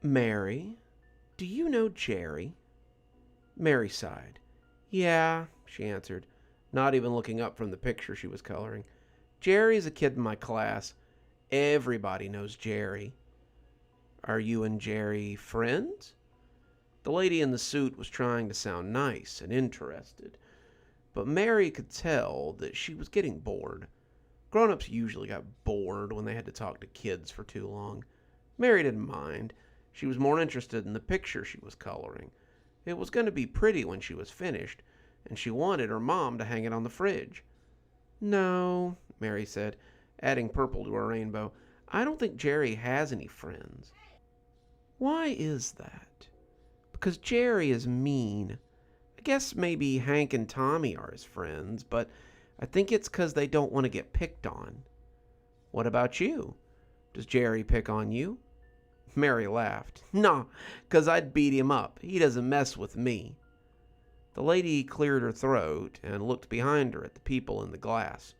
Mary, do you know Jerry? Mary sighed. Yeah, she answered, not even looking up from the picture she was coloring. Jerry's a kid in my class. Everybody knows Jerry. Are you and Jerry friends? The lady in the suit was trying to sound nice and interested, but Mary could tell that she was getting bored. Grown-ups usually got bored when they had to talk to kids for too long. Mary didn't mind. She was more interested in the picture she was coloring. It was going to be pretty when she was finished, and she wanted her mom to hang it on the fridge. No, Mary said, adding purple to her rainbow. I don't think Jerry has any friends. Why is that? Because Jerry is mean. I guess maybe Hank and Tommy are his friends, but I think it's because they don't want to get picked on. What about you? Does Jerry pick on you? Mary laughed. Nah, 'cause I'd beat him up. He doesn't mess with me. The lady cleared her throat and looked behind her at the people in the glass.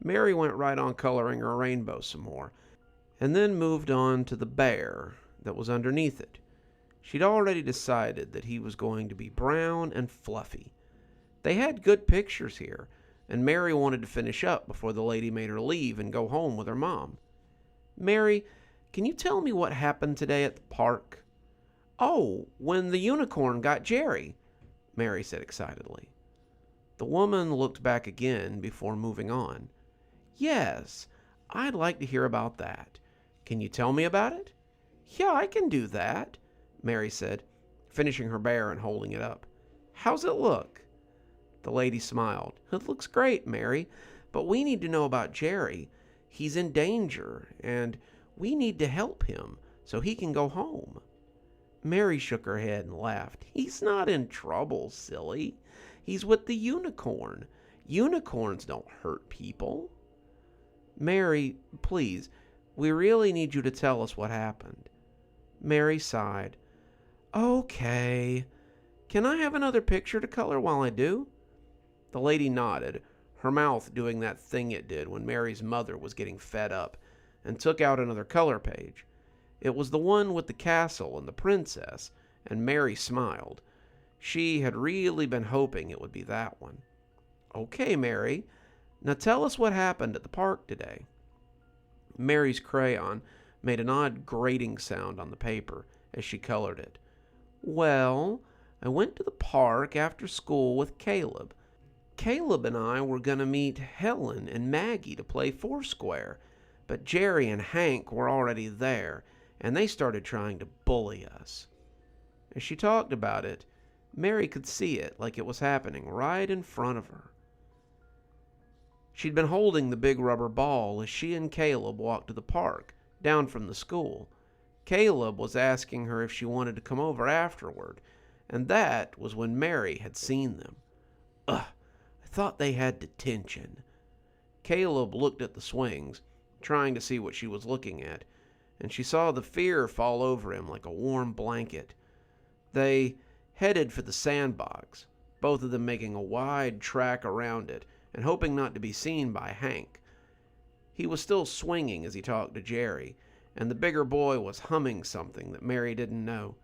Mary went right on coloring her rainbow some more, and then moved on to the bear that was underneath it. She'd already decided that he was going to be brown and fluffy. They had good pictures here, and Mary wanted to finish up before the lady made her leave and go home with her mom. Mary, can you tell me what happened today at the park? Oh, when the unicorn got Jerry, Mary said excitedly. The woman looked back again before moving on. Yes, I'd like to hear about that. Can you tell me about it? Yeah, I can do that, Mary said, finishing her bear and holding it up. How's it look? The lady smiled. It looks great, Mary, but we need to know about Jerry. He's in danger, and we need to help him so he can go home. Mary shook her head and laughed. He's not in trouble, silly. He's with the unicorn. Unicorns don't hurt people. Mary, please, we really need you to tell us what happened. Mary sighed. Okay. Can I have another picture to color while I do? The lady nodded, her mouth doing that thing it did when Mary's mother was getting fed up, and took out another color page. It was the one with the castle and the princess, and Mary smiled. She had really been hoping it would be that one. Okay, Mary. Now tell us what happened at the park today. Mary's crayon made an odd grating sound on the paper as she colored it. Well, I went to the park after school with Caleb. Caleb and I were going to meet Helen and Maggie to play Foursquare, but Jerry and Hank were already there, and they started trying to bully us. As she talked about it, Mary could see it like it was happening right in front of her. She'd been holding the big rubber ball as she and Caleb walked to the park, down from the school. Caleb was asking her if she wanted to come over afterward, and that was when Mary had seen them. Ugh, I thought they had detention. Caleb looked at the swings, trying to see what she was looking at, and she saw the fear fall over him like a warm blanket. They headed for the sandbox, both of them making a wide track around it and hoping not to be seen by Hank. He was still swinging as he talked to Jerry, and the bigger boy was humming something that Mary didn't know.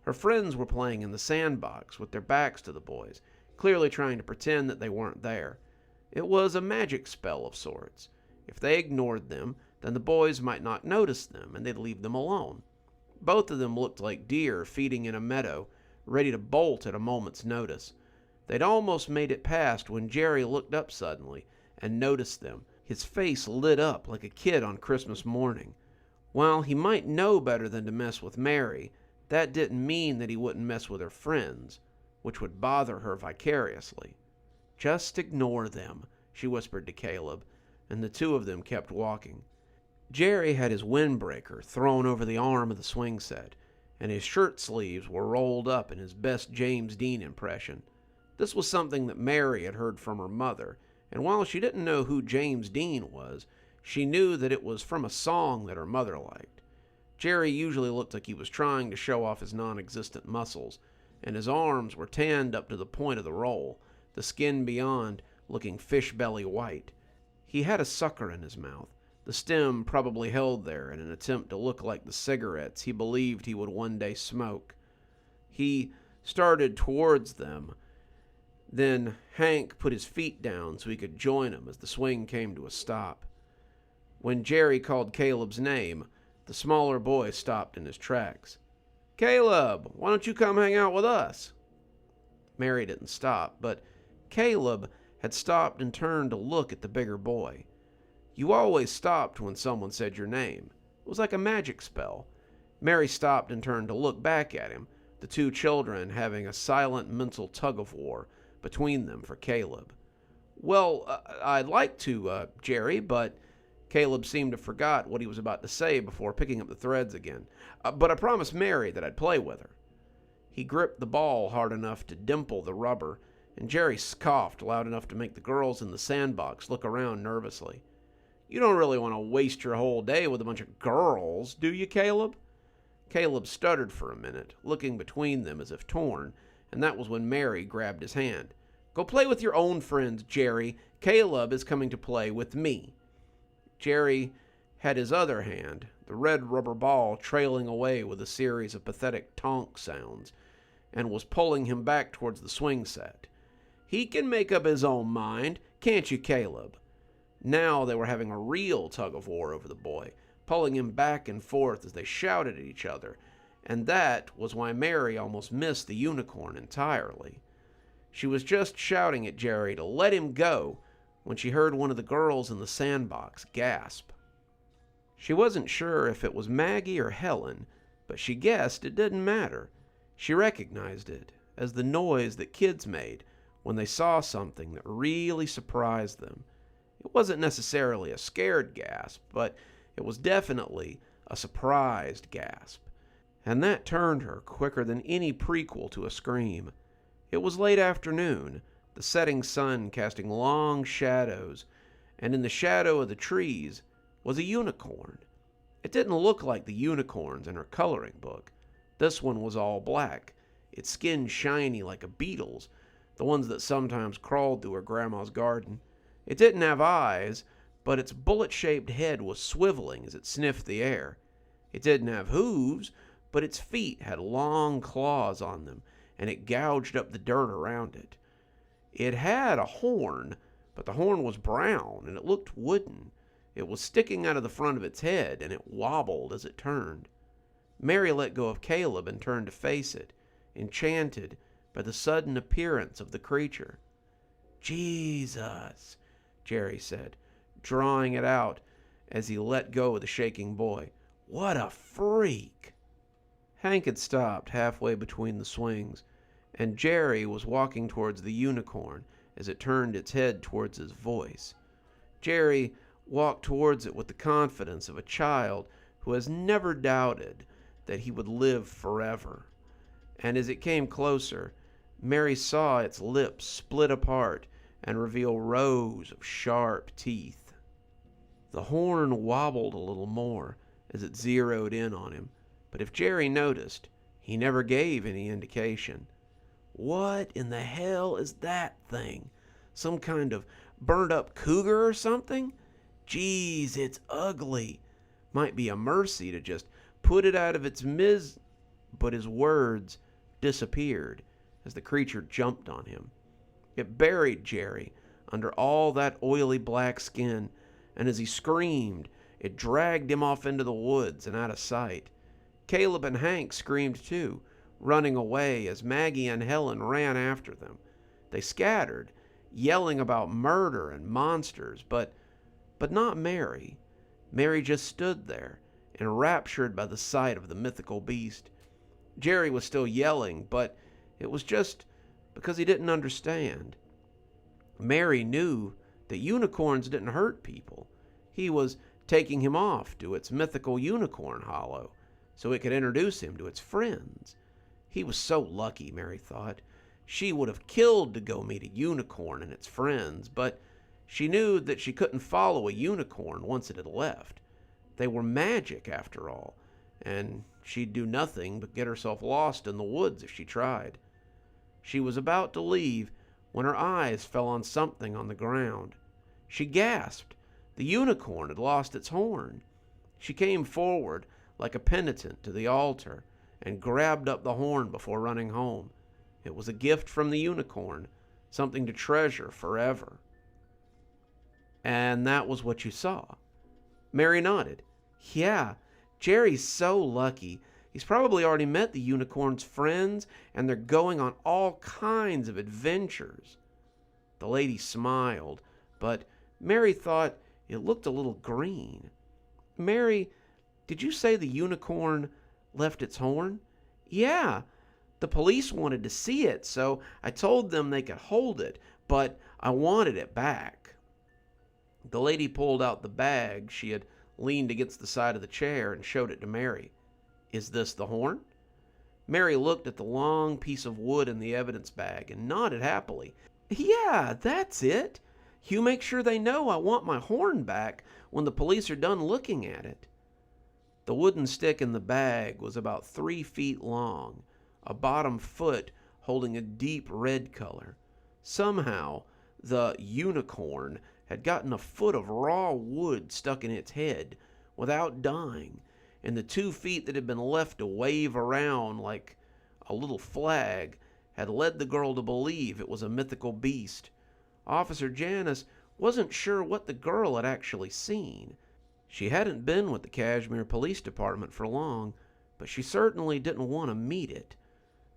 Her friends were playing in the sandbox with their backs to the boys, clearly trying to pretend that they weren't there. It was a magic spell of sorts. If they ignored them, then the boys might not notice them, and they'd leave them alone. Both of them looked like deer feeding in a meadow, ready to bolt at a moment's notice. They'd almost made it past when Jerry looked up suddenly and noticed them. His face lit up like a kid on Christmas morning. While he might know better than to mess with Mary, that didn't mean that he wouldn't mess with her friends, which would bother her vicariously. Just ignore them, she whispered to Caleb, and the two of them kept walking. Jerry had his windbreaker thrown over the arm of the swing set, and his shirt sleeves were rolled up in his best James Dean impression. This was something that Mary had heard from her mother, and while she didn't know who James Dean was, she knew that it was from a song that her mother liked. Jerry usually looked like he was trying to show off his non-existent muscles, and his arms were tanned up to the point of the roll, the skin beyond looking fish belly white. He had a sucker in his mouth, the the stem probably held there in an attempt to look like the cigarettes he believed he would one day smoke. He started towards them. Then Hank put his feet down so he could join him as the swing came to a stop. When Jerry called Caleb's name, the smaller boy stopped in his tracks. "Caleb, why don't you come hang out with us?" Mary didn't stop, but Caleb had stopped and turned to look at the bigger boy. You always stopped when someone said your name. It was like a magic spell. Mary stopped and turned to look back at him, the two children having a silent mental tug-of-war between them for Caleb. "Well, I'd like to, Jerry, but..." Caleb seemed to forgot what he was about to say before picking up the threads again. "But I promised Mary that I'd play with her." He gripped the ball hard enough to dimple the rubber, and Jerry scoffed loud enough to make the girls in the sandbox look around nervously. "You don't really want to waste your whole day with a bunch of girls, do you, Caleb?" Caleb stuttered for a minute, looking between them as if torn, and that was when Mary grabbed his hand. "Go play with your own friends, Jerry. Caleb is coming to play with me." Jerry had his other hand, the red rubber ball trailing away with a series of pathetic tonk sounds, and was pulling him back towards the swing set. "He can make up his own mind, can't you, Caleb?" Now they were having a real tug-of-war over the boy, pulling him back and forth as they shouted at each other, and that was why Mary almost missed the unicorn entirely. She was just shouting at Jerry to let him go when she heard one of the girls in the sandbox gasp. She wasn't sure if it was Maggie or Helen, but she guessed it didn't matter. She recognized it as the noise that kids made when they saw something that really surprised them. It wasn't necessarily a scared gasp, but it was definitely a surprised gasp. And that turned her quicker than any prequel to a scream. It was late afternoon, the setting sun casting long shadows, and in the shadow of the trees was a unicorn. It didn't look like the unicorns in her coloring book. This one was all black, its skin shiny like a beetle's, the ones that sometimes crawled through her grandma's garden. It didn't have eyes, but its bullet-shaped head was swiveling as it sniffed the air. It didn't have hooves, but its feet had long claws on them, and it gouged up the dirt around it. It had a horn, but the horn was brown, and it looked wooden. It was sticking out of the front of its head, and it wobbled as it turned. Mary let go of Caleb and turned to face it, enchanted by the sudden appearance of the creature. "Jesus," Jerry said, drawing it out as he let go of the shaking boy. "What a freak!" Hank had stopped halfway between the swings, and Jerry was walking towards the unicorn as it turned its head towards his voice. Jerry walked towards it with the confidence of a child who has never doubted that he would live forever. And as it came closer, Mary saw its lips split apart and reveal rows of sharp teeth. The horn wobbled a little more as it zeroed in on him, but if Jerry noticed, he never gave any indication. "What in the hell is that thing? Some kind of burnt-up cougar or something? Geez, it's ugly. Might be a mercy to just put it out of its But his words disappeared as the creature jumped on him. It buried Jerry under all that oily black skin, and as he screamed, it dragged him off into the woods and out of sight. Caleb and Hank screamed too, running away as Maggie and Helen ran after them. They scattered, yelling about murder and monsters, but not Mary. Mary just stood there, enraptured by the sight of the mythical beast. Jerry was still yelling, but it was just because he didn't understand. Mary knew that unicorns didn't hurt people. He was taking him off to its mythical unicorn hollow so it could introduce him to its friends. He was so lucky, Mary thought. She would have killed to go meet a unicorn and its friends, but she knew that she couldn't follow a unicorn once it had left. They were magic, after all, and she'd do nothing but get herself lost in the woods if she tried. She was about to leave when her eyes fell on something on the ground. She gasped, The unicorn had lost its horn. She came forward like a penitent to the altar and grabbed up the horn before running home. It was a gift from the unicorn, something to treasure forever. And that was what you saw. Mary nodded. Yeah, Jerry's so lucky. He's probably already met the unicorn's friends, and they're going on all kinds of adventures. The lady smiled, but Mary thought it looked a little green. Mary, did you say the unicorn left its horn? Yeah, the police wanted to see it, so I told them they could hold it, but I wanted it back. The lady pulled out the bag she had leaned against the side of the chair and showed it to Mary. Is this the horn? Mary looked at the long piece of wood in the evidence bag and nodded happily. Yeah, that's it. You make sure they know I want my horn back when the police are done looking at it. The wooden stick in the bag was about 3 feet long, a bottom foot holding a deep red color. Somehow, the unicorn had gotten a foot of raw wood stuck in its head without dying, and the 2 feet that had been left to wave around like a little flag had led the girl to believe it was a mythical beast. Officer Janice wasn't sure what the girl had actually seen. She hadn't been with the Kashmir Police Department for long, but she certainly didn't want to meet it.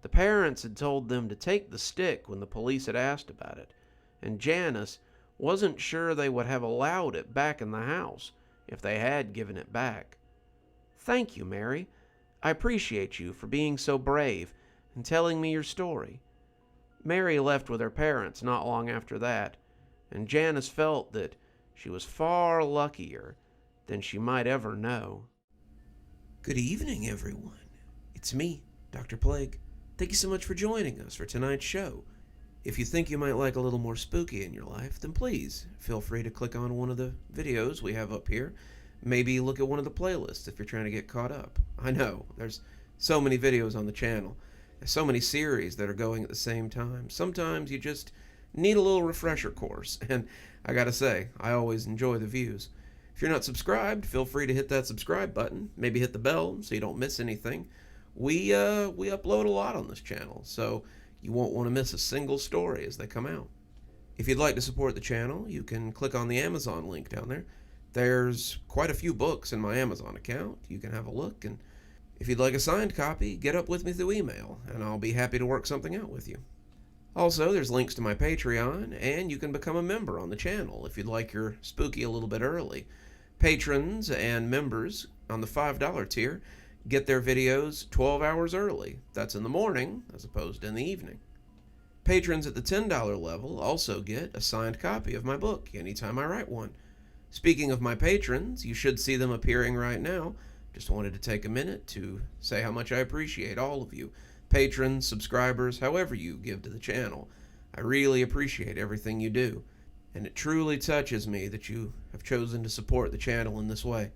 The parents had told them to take the stick when the police had asked about it, and Janice wasn't sure they would have allowed it back in the house if they had given it back. Thank you, Mary. I appreciate you for being so brave and telling me your story. Mary left with her parents not long after that, and Janice felt that she was far luckier than she might ever know. Good evening, everyone. It's me, Dr. Plague. Thank you so much for joining us for tonight's show. If you think you might like a little more spooky in your life, then please feel free to click on one of the videos we have up here. Maybe look at one of the playlists if you're trying to get caught up. I know, there's so many videos on the channel. There's so many series that are going at the same time. Sometimes you just need a little refresher course, and I gotta say, I always enjoy the views. If you're not subscribed, feel free to hit that subscribe button. Maybe hit the bell so you don't miss anything. We upload a lot on this channel, so you won't want to miss a single story as they come out. If you'd like to support the channel, you can click on the Amazon link down there. There's quite a few books in my Amazon account. You can have a look, and if you'd like a signed copy, get up with me through email, and I'll be happy to work something out with you. Also, there's links to my Patreon, and you can become a member on the channel if you'd like your spooky a little bit early. Patrons and members on the $5 tier get their videos 12 hours early. That's in the morning as opposed to in the evening. Patrons at the $10 level also get a signed copy of my book anytime I write one. Speaking of my patrons, you should see them appearing right now. Just wanted to take a minute to say how much I appreciate all of you. Patrons, subscribers, however you give to the channel. I really appreciate everything you do, and it truly touches me that you have chosen to support the channel in this way.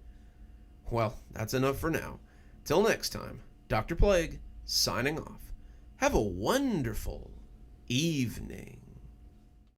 Well, that's enough for now. Till next time, Dr. Plague, signing off. Have a wonderful evening.